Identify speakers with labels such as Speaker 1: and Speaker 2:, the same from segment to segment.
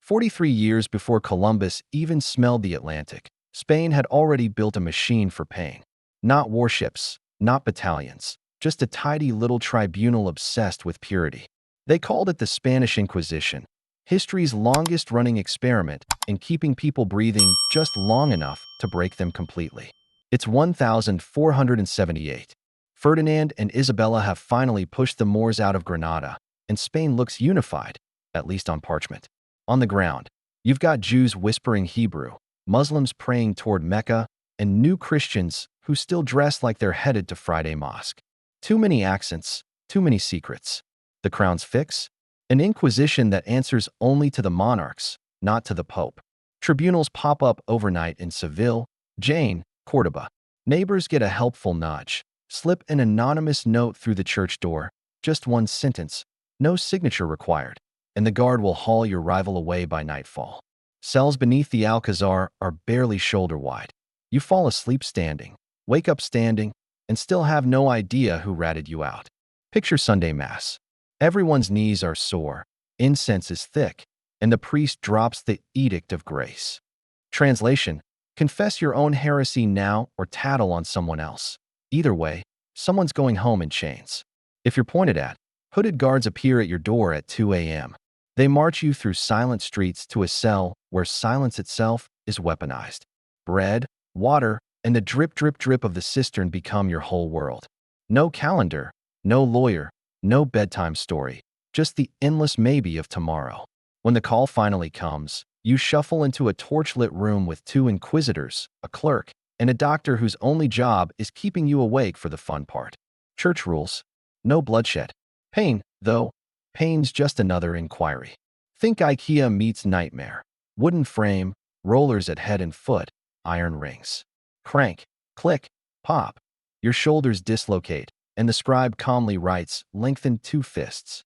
Speaker 1: 43 years before Columbus even smelled the Atlantic, Spain had already built a machine for pain. Not warships, not battalions, just a tidy little tribunal obsessed with purity. They called it the Spanish Inquisition, history's longest-running experiment in keeping people breathing just long enough to break them completely. It's 1478. Ferdinand and Isabella have finally pushed the Moors out of Granada, and Spain looks unified, at least on parchment. On the ground, you've got Jews whispering Hebrew, Muslims praying toward Mecca, and new Christians who still dress like they're headed to Friday mosque. Too many accents, too many secrets. The crown's fix? An inquisition that answers only to the monarchs, not to the Pope. Tribunals pop up overnight in Seville, Jaén, Córdoba. Neighbors get a helpful nudge. Slip an anonymous note through the church door, just one sentence, no signature required, and the guard will haul your rival away by nightfall. Cells beneath the Alcazar are barely shoulder-wide. You fall asleep standing, wake up standing, and still have no idea who ratted you out. Picture Sunday Mass. Everyone's knees are sore, incense is thick, and the priest drops the Edict of Grace. Translation: confess your own heresy now or tattle on someone else. Either way, someone's going home in chains. If you're pointed at, hooded guards appear at your door at 2 a.m. They march you through silent streets to a cell where silence itself is weaponized. Bread, water, and the drip, drip, drip of the cistern become your whole world. No calendar, no lawyer, no bedtime story, just the endless maybe of tomorrow. When the call finally comes, you shuffle into a torchlit room with two inquisitors, a clerk, and a doctor whose only job is keeping you awake for the fun part. Church rules: no bloodshed. Pain, though, pain's just another inquiry. Think IKEA meets nightmare. Wooden frame, rollers at head and foot, iron rings. Crank, click, pop. Your shoulders dislocate, and the scribe calmly writes, lengthen 2 fists.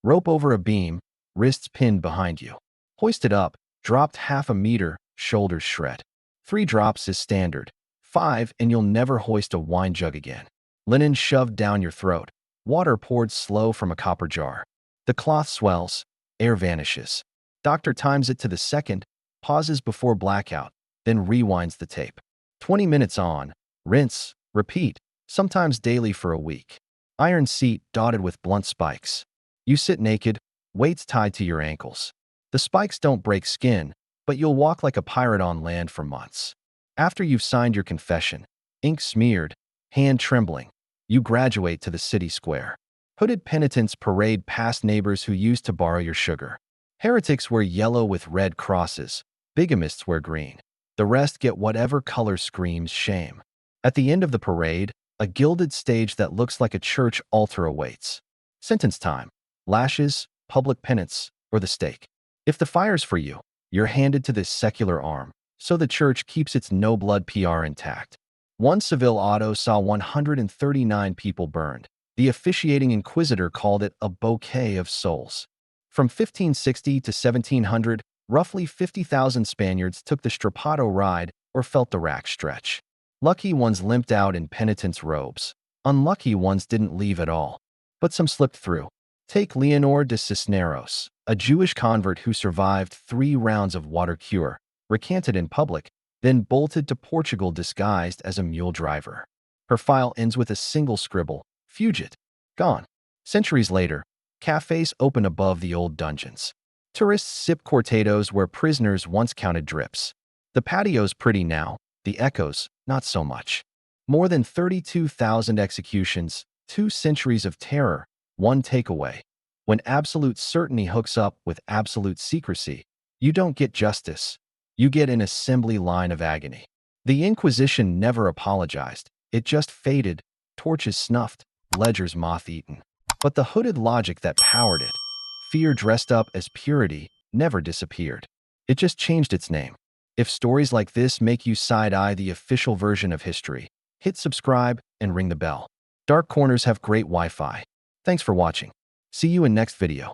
Speaker 1: Rope over a beam, wrists pinned behind you. Hoisted up, dropped half a meter, shoulders shred. 3 drops is standard. 5 and you'll never hoist a wine jug again. Linen shoved down your throat. Water poured slow from a copper jar. The cloth swells. Air vanishes. Doctor times it to the second, pauses before blackout, then rewinds the tape. 20 minutes on. Rinse. Repeat. Sometimes daily for a week. Iron seat dotted with blunt spikes. You sit naked, weights tied to your ankles. The spikes don't break skin, but you'll walk like a pirate on land for months. After you've signed your confession, ink smeared, hand trembling, you graduate to the city square. Hooded penitents parade past neighbors who used to borrow your sugar. Heretics wear yellow with red crosses. Bigamists wear green. The rest get whatever color screams shame. At the end of the parade, a gilded stage that looks like a church altar awaits. Sentence time: lashes, public penance, or the stake. If the fire's for you, you're handed to this secular arm, so the church keeps its no-blood PR intact. One Seville auto saw 139 people burned. The officiating inquisitor called it a bouquet of souls. From 1560 to 1700, roughly 50,000 Spaniards took the strappado ride or felt the rack stretch. Lucky ones limped out in penitents' robes. Unlucky ones didn't leave at all. But some slipped through. Take Leonor de Cisneros, a Jewish convert who survived 3 rounds of water cure, recanted in public, then bolted to Portugal disguised as a mule driver. Her file ends with a single scribble: fugit. Gone. Centuries later, cafes open above the old dungeons. Tourists sip cortados where prisoners once counted drips. The patio's pretty now, the echoes, not so much. More than 32,000 executions, 2 centuries of terror, one takeaway. When absolute certainty hooks up with absolute secrecy, you don't get justice. You get an assembly line of agony. The Inquisition never apologized. It just faded, torches snuffed, ledgers moth-eaten. But the hooded logic that powered it, fear dressed up as purity, never disappeared. It just changed its name. If stories like this make you side-eye the official version of history, hit subscribe and ring the bell. Dark corners have great Wi-Fi. Thanks for watching. See you in next video.